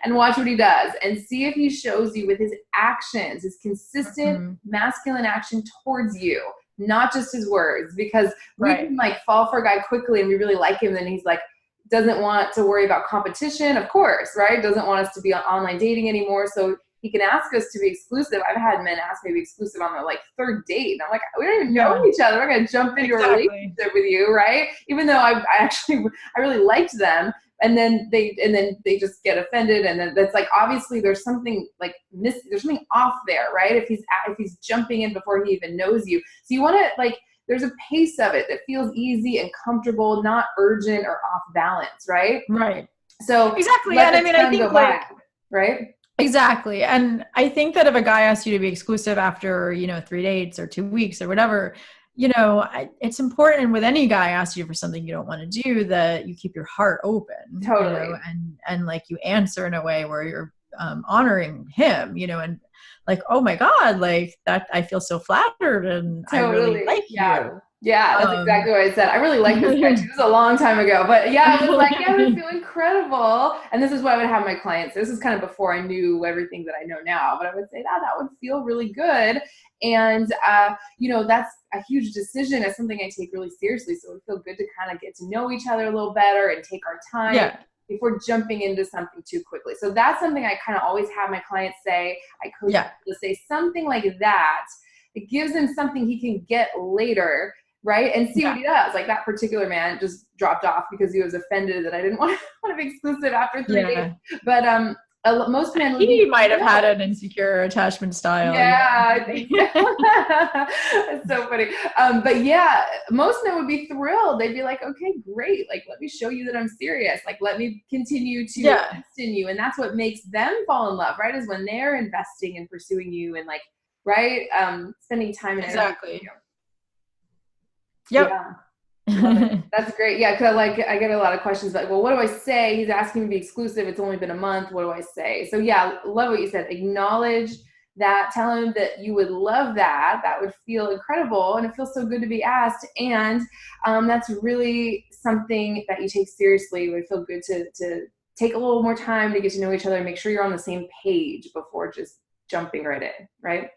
and watch what he does and see if he shows you with his actions, his consistent masculine action towards you, not just his words, because we can like fall for a guy quickly and we really like him. Then he's like, doesn't want to worry about competition, of course, right? Doesn't want us to be on online dating anymore. So he can ask us to be exclusive. I've had men ask me to be exclusive on their like third date. And I'm like, we don't even know each other. We're going to jump into a relationship with you, right? Even though I really liked them. And then they just get offended. And then that's like, obviously there's something like there's something off there, right? If he's jumping in before he even knows you. So you want to like, there's a pace of it that feels easy and comfortable, not urgent or off balance, right? Right. So exactly. And I mean, I think like, right? Exactly. And I think that if a guy asks you to be exclusive after, you know, 3 dates or 2 weeks or whatever, you know, it's important with any guy asks you for something you don't want to do that you keep your heart open. Totally. You know, and like you answer in a way where you're honoring him, you know, and like, oh my God, like that, I feel so flattered and I really like you. Yeah, that's exactly what I said. I really like this guy too. This was a long time ago, but yeah, I was like, yeah, I feel incredible. And this is what I would have my clients. This is kind of before I knew everything that I know now, but I would say that would feel really good. And, you know, that's a huge decision. It's something I take really seriously. So it would feel good to kind of get to know each other a little better and take our time before jumping into something too quickly. So that's something I kind of always have my clients say. I coach to say something like that. It gives him something he can get later, right? And see what he does. Like that particular man just dropped off because he was offended that I didn't want to be exclusive after 3 days. But most men he might have had an insecure attachment style. Yeah, I think it's so funny. But yeah, most men would be thrilled. They'd be like, okay, great. Like, let me show you that I'm serious. Like, let me continue to invest in you. And that's what makes them fall in love, right? Is when they're investing and pursuing you and like, right? Spending time and energy. Yeah. That's great. Yeah, because like I get a lot of questions like, well, what do I say? He's asking me to be exclusive. It's only been a month. What do I say? So yeah, love what you said. Acknowledge that. Tell him that you would love that. That would feel incredible. And it feels so good to be asked. And that's really something that you take seriously. It would feel good to take a little more time to get to know each other and make sure you're on the same page before just jumping right in, right?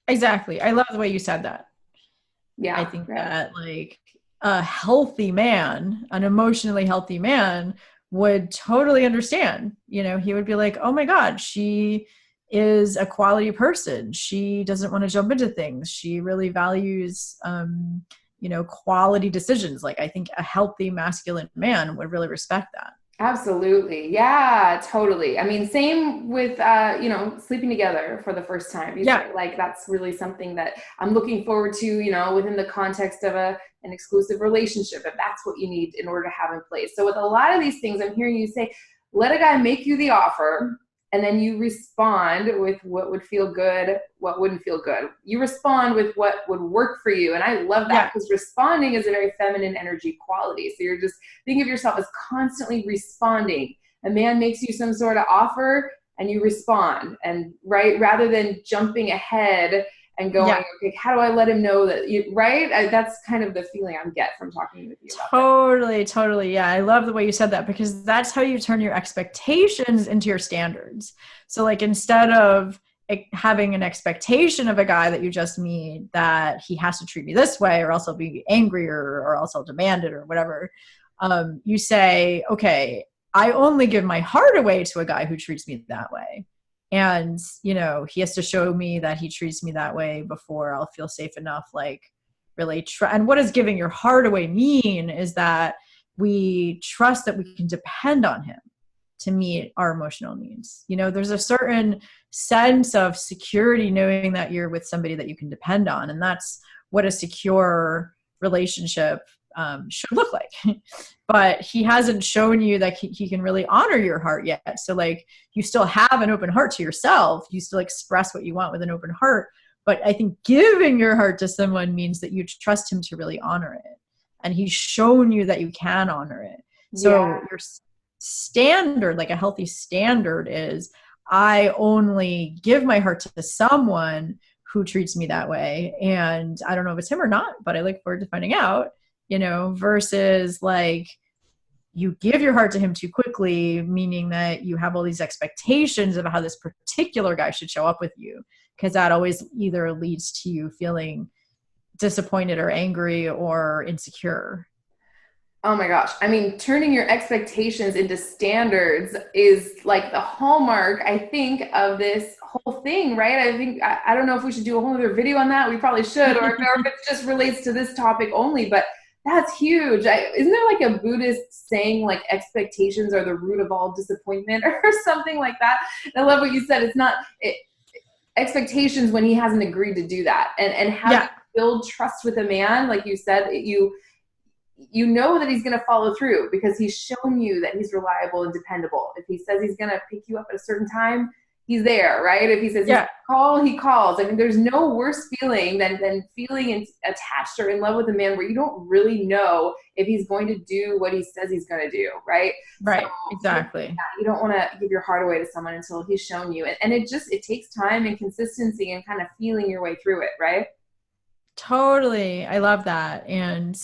Exactly. I love the way you said that. Yeah. I think that like a healthy man, an emotionally healthy man would totally understand. You know, he would be like, oh my God, she is a quality person. She doesn't want to jump into things. She really values, you know, quality decisions. Like I think a healthy masculine man would really respect that. Absolutely. Yeah, totally. I mean, same with, sleeping together for the first time. You Yeah. say, like, that's really something that I'm looking forward to, within the context of an exclusive relationship, if that's what you need in order to have in place. So with a lot of these things, I'm hearing you say, let a guy make you the offer, and then you respond with what would feel good, what wouldn't feel good. You respond with what would work for you. And I love that, because responding is a very feminine energy quality. So you're just think of yourself as constantly responding. A man makes you some sort of offer and you respond, and right, rather than jumping ahead and going, okay, how do I let him know that you, right? That's kind of the feeling I get from talking with you about Totally. Yeah. I love the way you said that, because that's how you turn your expectations into your standards. So like, instead of having an expectation of a guy that you just meet that he has to treat me this way or else I'll be angry, or else I'll demand it or whatever. You say, okay, I only give my heart away to a guy who treats me that way. And, he has to show me that he treats me that way before I'll feel safe enough, like really try. And what does giving your heart away mean is that we trust that we can depend on him to meet our emotional needs. There's a certain sense of security knowing that you're with somebody that you can depend on. And that's what a secure relationship should look like. But he hasn't shown you that he can really honor your heart yet. So like, you still have an open heart to yourself. You still express what you want with an open heart. But I think giving your heart to someone means that you trust him to really honor it. And he's shown you that you can honor it. So your standard, like a healthy standard, is I only give my heart to someone who treats me that way. And I don't know if it's him or not, but I look forward to finding out. Versus like you give your heart to him too quickly, meaning that you have all these expectations of how this particular guy should show up with you, because that always either leads to you feeling disappointed or angry or insecure. Oh my gosh. I mean, turning your expectations into standards is like the hallmark, I think, of this whole thing, right? I don't know if we should do a whole other video on that. We probably should, or if it just relates to this topic only, but that's huge. Isn't there like a Buddhist saying, like, expectations are the root of all disappointment or something like that? And I love what you said. It's not expectations when he hasn't agreed to do that. And how to build trust with a man, like you said, you know that he's going to follow through because he's shown you that he's reliable and dependable. If he says he's going to pick you up at a certain time, he's there, right? If he says he's going to call, he calls. I mean, there's no worse feeling than feeling attached or in love with a man where you don't really know if he's going to do what he says he's going to do, right? Right, so, exactly. You don't want to give your heart away to someone until he's shown you. And it takes time and consistency and kind of feeling your way through it, right? Totally. I love that. And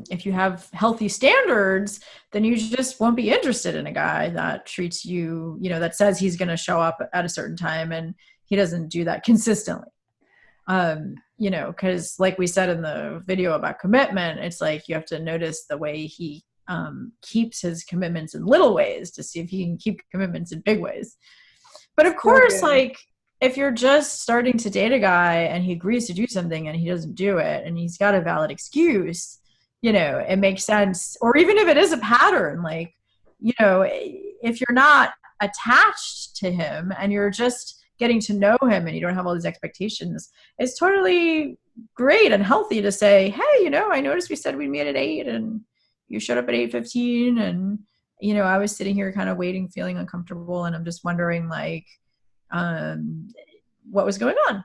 if you have healthy standards, then you just won't be interested in a guy that treats you, that says he's going to show up at a certain time and he doesn't do that consistently. Because like we said in the video about commitment, it's like you have to notice the way he keeps his commitments in little ways to see if he can keep commitments in big ways. But of course, like, if you're just starting to date a guy and he agrees to do something and he doesn't do it and he's got a valid excuse, it makes sense. Or even if it is a pattern, like, if you're not attached to him and you're just getting to know him and you don't have all these expectations, it's totally great and healthy to say, hey, I noticed we said we'd meet at 8 and you showed up at 8:15 and, I was sitting here kind of waiting, feeling uncomfortable. And I'm just wondering, like, what was going on.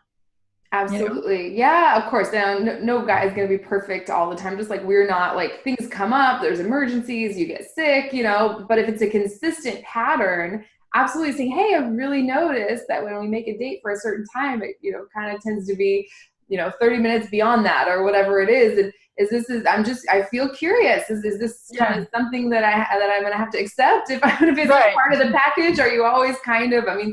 Absolutely. Yeah, of course. Now, no guy is going to be perfect all the time. Just like we're not, like, things come up, there's emergencies, you get sick, but if it's a consistent pattern, absolutely saying, hey, I've really noticed that when we make a date for a certain time, it, kind of tends to be, 30 minutes beyond that or whatever it is. And I feel curious. Is this kind Yeah. of something that I'm going to have to accept if it's Right. part of the package? Are you always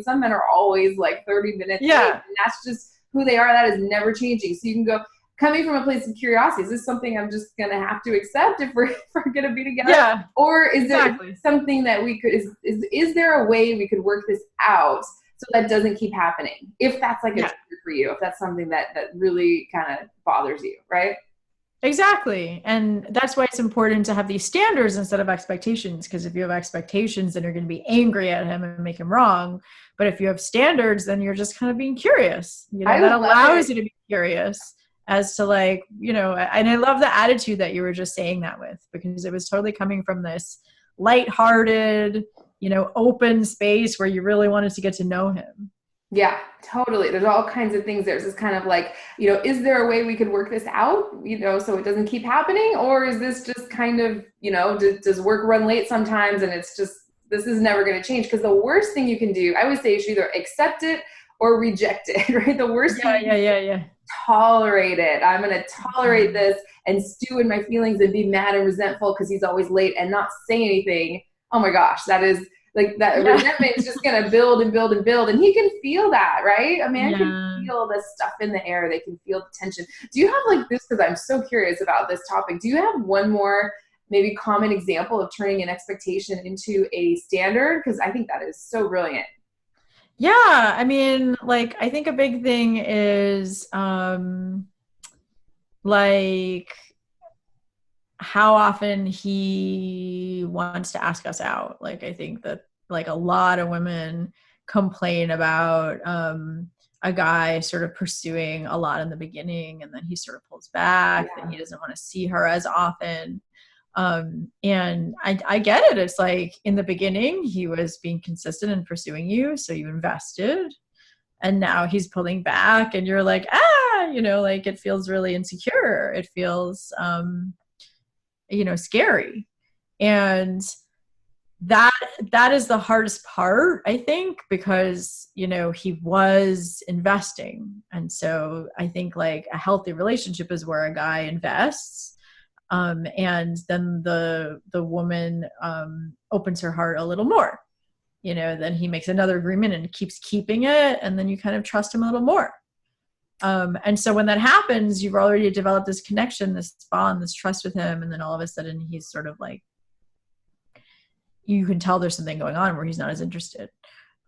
some men are always like 30 minutes late, Yeah. and that's just who they are. That is never changing. So you can go, coming from a place of curiosity, is this something I'm just going to have to accept if we're going to be together? Yeah. Or is there Exactly. something that we could, is there a way we could work this out so that doesn't keep happening? If that's like a Yeah. trigger for you, if that's something that really kind of bothers you, right? Exactly. And that's why it's important to have these standards instead of expectations. Because if you have expectations, then you're going to be angry at him and make him wrong. But if you have standards, then you're just kind of being curious. I That love allows it. you to be curious as to and I love the attitude that you were just saying that with, because it was totally coming from this lighthearted, open space where you really wanted to get to know him. Yeah, totally. There's all kinds of things. There's this kind of like, is there a way we could work this out, so it doesn't keep happening? Or is this just kind of, does work run late sometimes and it's just, this is never going to change? Because the worst thing you can do, I would say, you should either accept it or reject it, right? The worst thing, Yeah. tolerate it. I'm going to tolerate this and stew in my feelings and be mad and resentful because he's always late and not say anything. Oh my gosh, that is like that resentment is just going to build and build and build. And he can feel that, right? A man can feel the stuff in the air. They can feel the tension. Do you have like this? Because I'm so curious about this topic. Do you have one more maybe common example of turning an expectation into a standard? Because I think that is so brilliant. Yeah, I mean, I think a big thing is like how often he wants to ask us out. I think that a lot of women complain about a guy sort of pursuing a lot in the beginning, and then he sort of pulls back, and he doesn't want to see her as often. And I get it. It's like in the beginning, he was being consistent in pursuing you. So you invested, and now he's pulling back and you're like, it feels really insecure. It feels, scary. And that is the hardest part, I think, because, he was investing. And so I think a healthy relationship is where a guy invests. And then the woman opens her heart a little more, then he makes another agreement and keeps keeping it. And then you kind of trust him a little more. And so when that happens, you've already developed this connection, this bond, this trust with him. And then all of a sudden he's sort of you can tell there's something going on where he's not as interested.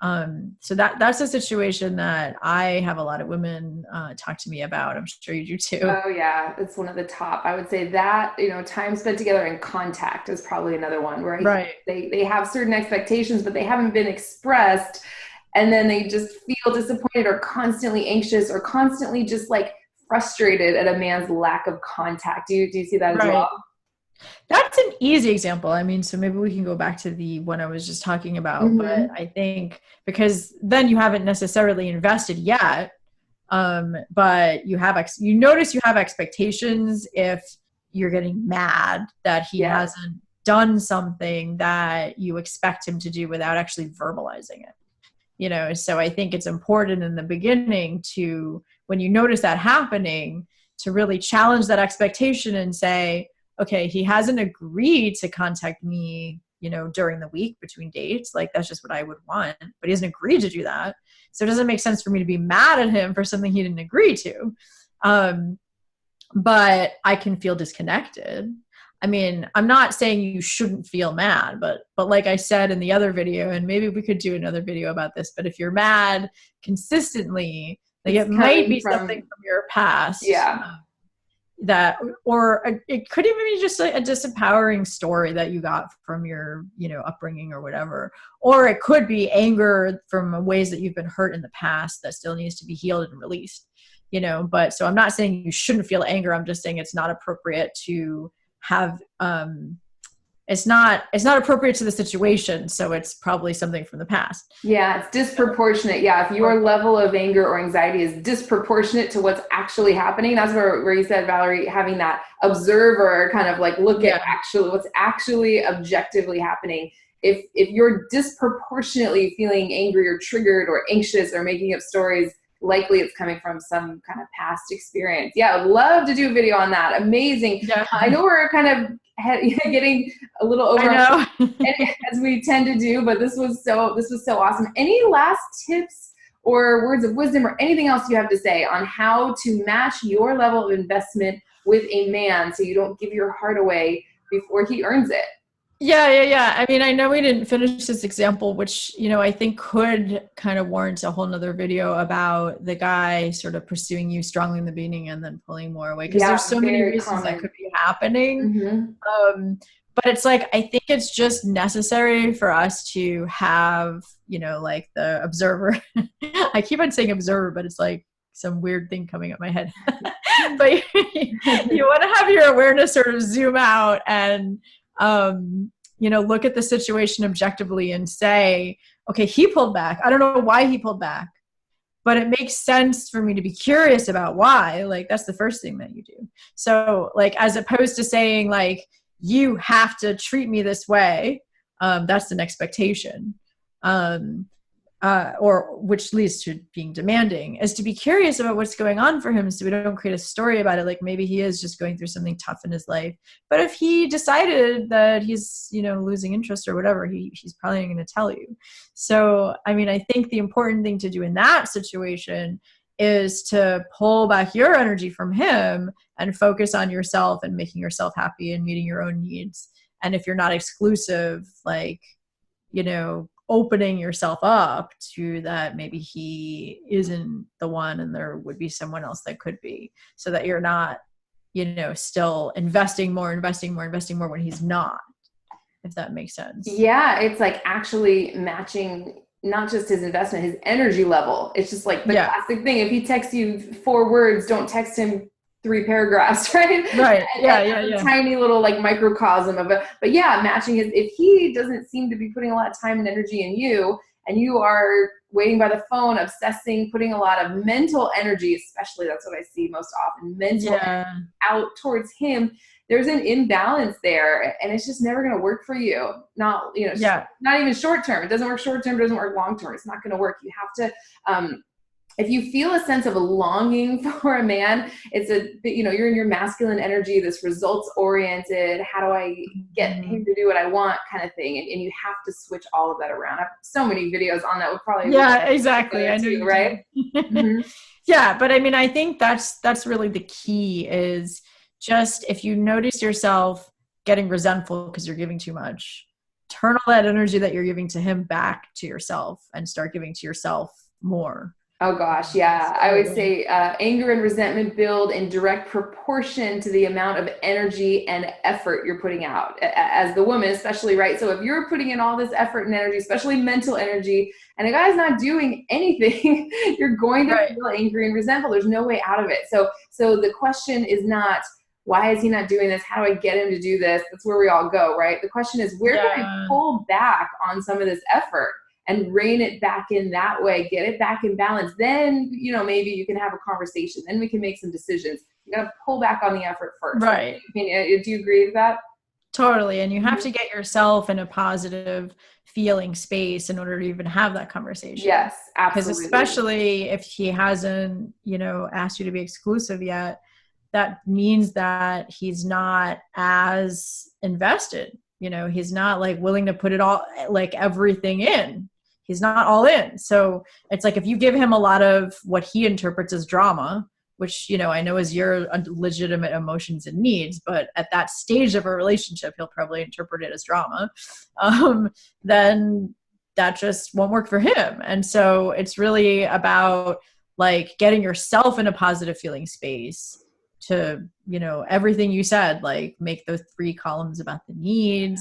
So that's a situation that I have a lot of women talk to me about. I'm sure you do too. Oh yeah, it's one of the top. I would say that, time spent together in contact is probably another one where right. they have certain expectations, but they haven't been expressed. And then they just feel disappointed or constantly anxious or constantly just frustrated at a man's lack of contact. Do you see that as well? That's an easy example. I mean, so maybe we can go back to the one I was just talking about, Mm-hmm. But I think because then you haven't necessarily invested yet, but you notice you have expectations if you're getting mad that he hasn't done something that you expect him to do without actually verbalizing it. So I think it's important in the beginning to, when you notice that happening, to really challenge that expectation and say, okay, he hasn't agreed to contact me, during the week between dates. That's just what I would want, but he hasn't agreed to do that. So it doesn't make sense for me to be mad at him for something he didn't agree to. But I can feel disconnected. I mean, I'm not saying you shouldn't feel mad, but like I said in the other video, and maybe we could do another video about this, but if you're mad consistently, it might be something from your past. Or it could even be just a disempowering story that you got from your, upbringing or whatever. Or it could be anger from ways that you've been hurt in the past that still needs to be healed and released, but so I'm not saying you shouldn't feel anger. I'm just saying it's not appropriate to have, it's not appropriate to the situation. So it's probably something from the past. Yeah, it's disproportionate. Yeah, if your level of anger or anxiety is disproportionate to what's actually happening, that's where you said, Valerie, having that observer kind of look at actually what's actually objectively happening. if you're disproportionately feeling angry or triggered or anxious or making up stories, likely it's coming from some kind of past experience. Yeah, I'd love to do a video on that. Amazing. Yeah. I know we're kind of getting a little over I know. as we tend to do, but this was so awesome. Any last tips or words of wisdom or anything else you have to say on how to match your level of investment with a man so you don't give your heart away before he earns it? Yeah. I mean, I know we didn't finish this example, which, I think could kind of warrant a whole nother video about the guy sort of pursuing you strongly in the beginning and then pulling more away. Because there's so many reasons that could be happening. Mm-hmm. But it's like, I think it's just necessary for us to have, like the observer. I keep on saying observer, but it's like some weird thing coming up my head. But you want to have your awareness sort of zoom out and, look at the situation objectively and say, okay, he pulled back. I don't know why he pulled back, but it makes sense for me to be curious about why. Like, that's the first thing that you do. So, like, as opposed to saying, like, you have to treat me this way, that's an expectation. Or which leads to being demanding, is to be curious about what's going on for him so we don't create a story about it. Like, maybe he is just going through something tough in his life. But if he decided that he's, losing interest or whatever, he's probably going to tell you. So, I mean, I think the important thing to do in that situation is to pull back your energy from him and focus on yourself and making yourself happy and meeting your own needs. And if you're not exclusive, like, opening yourself up to that maybe he isn't the one and there would be someone else that could be, so that you're not, still investing more when he's not, if that makes sense. Yeah, it's like actually matching not just his investment, his energy level. It's just like the classic thing. If he texts you 4 words, don't text him 3 paragraphs, right? Right. Yeah. A tiny little like microcosm of it. But yeah, matching his, if he doesn't seem to be putting a lot of time and energy in you, and you are waiting by the phone, obsessing, putting a lot of mental energy, especially that's what I see most often, mental out towards him, there's an imbalance there, and it's just never going to work for you. Not, not even short term. It doesn't work short term. It doesn't work long term. It's not going to work. You have to, if you feel a sense of a longing for a man, it's you're in your masculine energy, this results oriented, how do I get him to do what I want kind of thing. And you have to switch all of that around. I have so many videos on that. We'll probably, exactly. I know you right. Mm-hmm. Yeah. But I mean, I think that's really the key, is just, if you notice yourself getting resentful because you're giving too much, turn all that energy that you're giving to him back to yourself and start giving to yourself more. Oh gosh, yeah. I would say anger and resentment build in direct proportion to the amount of energy and effort you're putting out as the woman, especially, right? So if you're putting in all this effort and energy, especially mental energy, and a guy's not doing anything, you're going to feel angry and resentful. There's no way out of it. So the question is not, why is he not doing this? How do I get him to do this? That's where we all go, right? The question is, where can I pull back on some of this effort and rein it back in that way, get it back in balance? Then, maybe you can have a conversation. Then we can make some decisions. You got to pull back on the effort first. Right. Do you agree with that? Totally. And you have to get yourself in a positive feeling space in order to even have that conversation. Yes, absolutely. Because especially if he hasn't, asked you to be exclusive yet, that means that he's not as invested. He's not like willing to put it all, like everything in. He's not all in. So it's like, if you give him a lot of what he interprets as drama, which, I know is your legitimate emotions and needs, but at that stage of a relationship, he'll probably interpret it as drama, then that just won't work for him. And so it's really about like getting yourself in a positive feeling space to, everything you said, like make those 3 columns about the needs,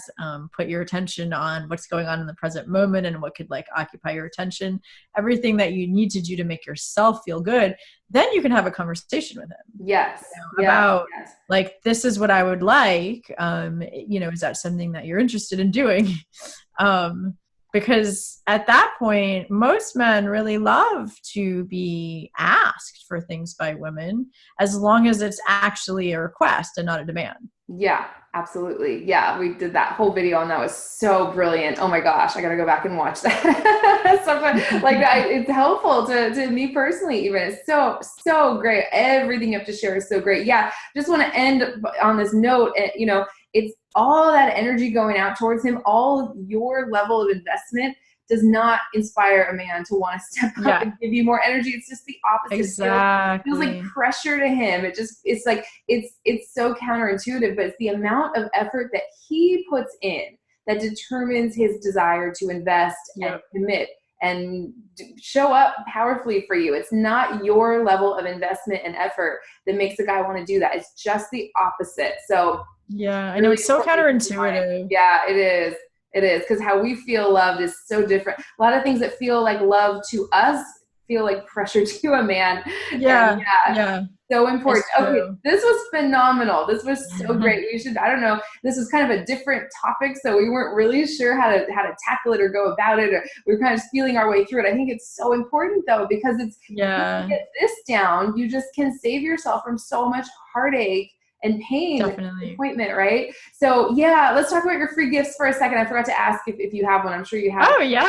put your attention on what's going on in the present moment and what could like occupy your attention, everything that you need to do to make yourself feel good. Then you can have a conversation with him. Yes. About like, this is what I would like. Is that something that you're interested in doing? Because at that point, most men really love to be asked for things by women, as long as it's actually a request and not a demand. Yeah, absolutely. Yeah, we did that whole video and that was so brilliant. Oh my gosh, I gotta go back and watch that. It's helpful to me personally, even. It's so, so great. Everything you have to share is so great. Yeah, just want to end on this note. It's all that energy going out towards him, all your level of investment does not inspire a man to want to step up and give you more energy. It's just the opposite. Exactly. It feels like pressure to him. It's like, it's so counterintuitive, but it's the amount of effort that he puts in that determines his desire to invest and commit and show up powerfully for you. It's not your level of investment and effort that makes a guy want to do that. It's just the opposite. So yeah, I know, it's so counterintuitive. Yeah, it is. It is, because how we feel loved is so different. A lot of things that feel like love to us feel like pressure to a man. Yeah. So important. Okay, this was phenomenal. This was so great. We should, I don't know, this was kind of a different topic, so we weren't really sure how to tackle it or go about it, or we were kind of feeling our way through it. I think it's so important though, because it's, if you get this down, you just can save yourself from so much heartache and pain, disappointment, right? So yeah, let's talk about your free gifts for a second. I forgot to ask if you have one. I'm sure you have. Oh yeah.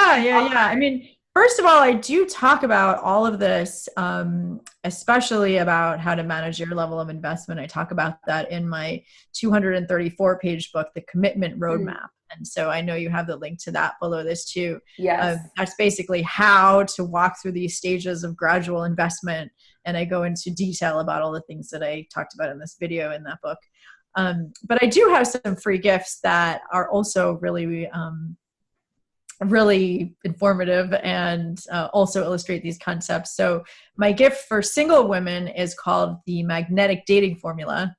I mean, first of all, I do talk about all of this, especially about how to manage your level of investment. I talk about that in my 234-page book, The Commitment Roadmap. And so I know you have the link to that below this too. Yes. That's basically how to walk through these stages of gradual investment. And I go into detail about all the things that I talked about in this video in that book. But I do have some free gifts that are also really, really informative and also illustrate these concepts. So my gift for single women is called the Magnetic Dating Formula.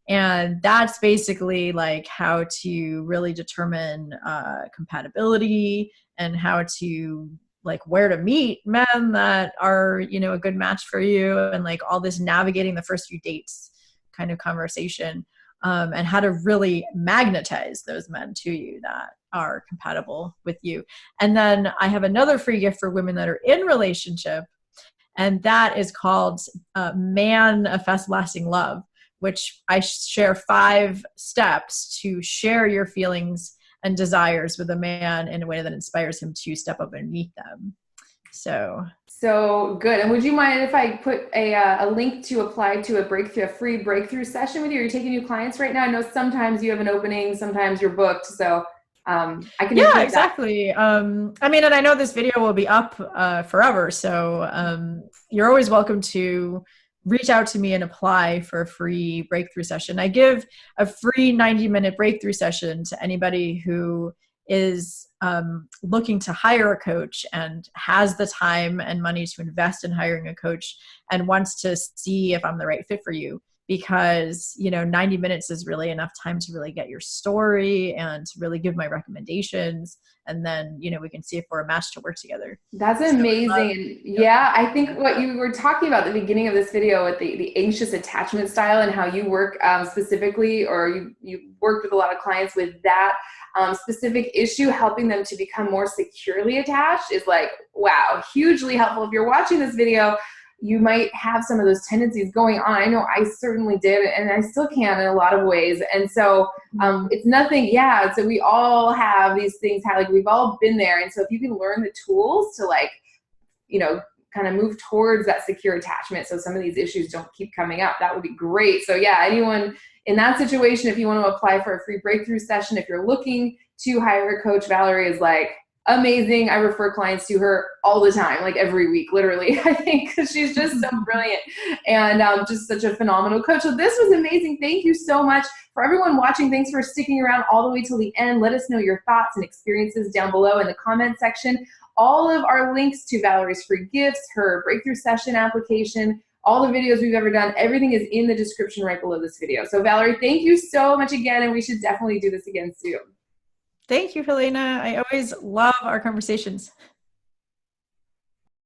And that's basically like how to really determine compatibility and how to like where to meet men that are, a good match for you, and like all this navigating the first few dates kind of conversation, and how to really magnetize those men to you that are compatible with you. And then I have another free gift for women that are in relationship, and that is called Manifest Lasting Love, which I share 5 steps to share your feelings and desires with a man in a way that inspires him to step up and meet them. So good. And would you mind if I put a link to apply to a free breakthrough session with you? Are you taking new clients right now? I know sometimes you have an opening, sometimes you're booked. So I can. Yeah, exactly. I mean, and I know this video will be up forever. So you're always welcome to reach out to me and apply for a free breakthrough session. I give a free 90-minute breakthrough session to anybody who is looking to hire a coach and has the time and money to invest in hiring a coach and wants to see if I'm the right fit for you. Because 90 minutes is really enough time to really get your story and to really give my recommendations, and then we can see if we're a match to work together. That's amazing. Yeah, I think what you were talking about at the beginning of this video with the anxious attachment style and how you work specifically, or you worked with a lot of clients with that specific issue, helping them to become more securely attached, is like, wow, hugely helpful. If you're watching this video, you might have some of those tendencies going on. I know I certainly did, and I still can in a lot of ways. And so it's nothing, so we all have these things, we've all been there. And so if you can learn the tools to kind of move towards that secure attachment, so some of these issues don't keep coming up, that would be great. So yeah, anyone in that situation, if you want to apply for a free breakthrough session, if you're looking to hire a coach, Valerie is like, amazing. I refer clients to her all the time, like every week, literally, I think, because she's just so brilliant and just such a phenomenal coach. So this was amazing. Thank you so much. For everyone watching, thanks for sticking around all the way till the end. Let us know your thoughts and experiences down below in the comment section. All of our links to Valerie's free gifts, her breakthrough session application, all the videos we've ever done, everything is in the description right below this video. So Valerie, thank you so much again, and we should definitely do this again soon. Thank you, Helena. I always love our conversations.